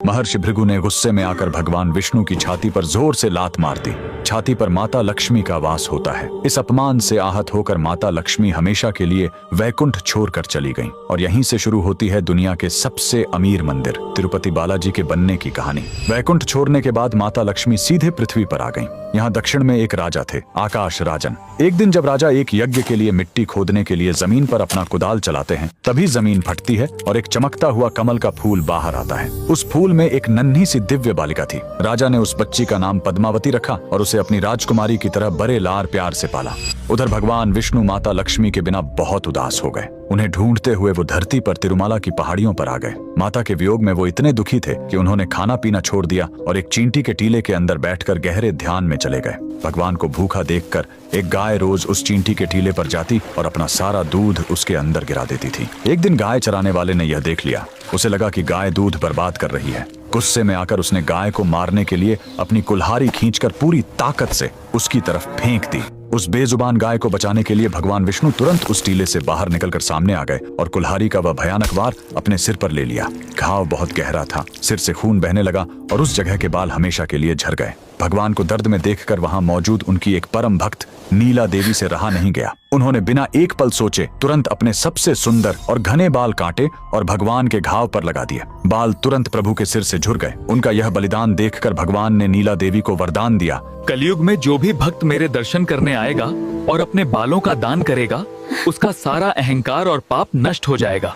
महर्षि भृगु ने गुस्से में आकर भगवान विष्णु की छाती पर जोर से लात मार दी। छाती पर माता लक्ष्मी का वास होता है। इस अपमान से आहत होकर माता लक्ष्मी हमेशा के लिए वैकुंठ छोड़कर चली गईं और यहीं से शुरू होती है दुनिया के सबसे अमीर मंदिर तिरुपति बालाजी के बनने की कहानी। वैकुंठ छोड़ने के बाद माता लक्ष्मी सीधे पृथ्वी पर आ गईं। यहाँ दक्षिण में एक राजा थे, आकाश राजन। एक दिन जब राजा एक यज्ञ के लिए मिट्टी खोदने के लिए जमीन पर अपना कुदाल चलाते हैं, तभी जमीन फटती है और एक चमकता हुआ कमल का फूल बाहर आता है। उस फूल में एक नन्ही सी दिव्य बालिका थी। राजा ने उस बच्ची का नाम पद्मावती रखा और उसे अपनी राजकुमारी की तरह बड़े लार प्यार से पाला। उधर भगवान विष्णु माता लक्ष्मी के बिना बहुत उदास हो गए। उन्हें ढूंढते हुए वो धरती पर तिरुमाला की पहाड़ियों पर आ गए। माता के वियोग में वो इतने दुखी थे कि उन्होंने खाना पीना छोड़ दिया और एक चींटी के टीले के अंदर बैठकर गहरे ध्यान में चले गए। भगवान को भूखा देखकर एक गाय रोज उस चींटी के टीले पर जाती और अपना सारा दूध उसके अंदर गिरा देती थी। एक दिन गाय चराने वाले ने यह देख लिया। उसे लगा कि गाय दूध बर्बाद कर रही है। गुस्से में आकर उसने गाय को मारने के लिए अपनी कुल्हाड़ी खींचकर पूरी ताकत से उसकी तरफ फेंक दी। उस बेजुबान गाय को बचाने के लिए भगवान विष्णु तुरंत उस टीले से बाहर निकलकर सामने आ गए और कुल्हाड़ी का वह भयानक वार अपने सिर पर ले लिया। घाव बहुत गहरा था, सिर से खून बहने लगा और उस जगह के बाल हमेशा के लिए झड़ गए। भगवान को दर्द में देखकर वहां मौजूद उनकी एक परम भक्त नीला देवी से रहा नहीं गया। उन्होंने बिना एक पल सोचे तुरंत अपने सबसे सुंदर और घने बाल काटे और भगवान के घाव पर लगा दिए। बाल तुरंत प्रभु के सिर से झुर गए। उनका यह बलिदान देखकर भगवान ने नीला देवी को वरदान दिया, कलयुग में जो भी भक्त मेरे दर्शन करने आएगा और अपने बालों का दान करेगा, उसका सारा अहंकार और पाप नष्ट हो जाएगा।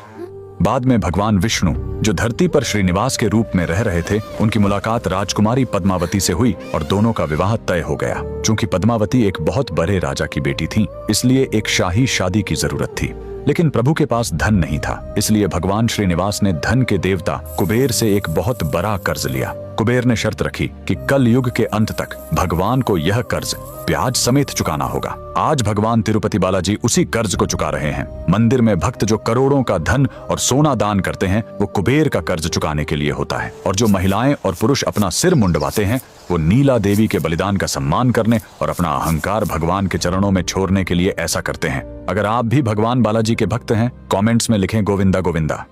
बाद में भगवान विष्णु जो धरती पर श्रीनिवास के रूप में रह रहे थे, उनकी मुलाकात राजकुमारी पद्मावती से हुई और दोनों का विवाह तय हो गया। चूंकि पद्मावती एक बहुत बड़े राजा की बेटी थी, इसलिए एक शाही शादी की जरूरत थी। लेकिन प्रभु के पास धन नहीं था, इसलिए भगवान श्रीनिवास ने धन के देवता कुबेर से एक बहुत बड़ा कर्ज लिया। कुबेर ने शर्त रखी कि कल युग के अंत तक भगवान को यह कर्ज ब्याज समेत चुकाना होगा। आज भगवान तिरुपति बालाजी उसी कर्ज को चुका रहे हैं। मंदिर में भक्त जो करोड़ों का धन और सोना दान करते हैं, वो कुबेर का कर्ज चुकाने के लिए होता है, और जो महिलाएं और पुरुष अपना सिर मुंडवाते हैं, वो नीला देवी के बलिदान का सम्मान करने और अपना अहंकार भगवान के चरणों में छोड़ने के लिए ऐसा करते हैं। अगर आप भी भगवान बालाजी के भक्त हैं, कमेंट्स में लिखें गोविंदा गोविंदा।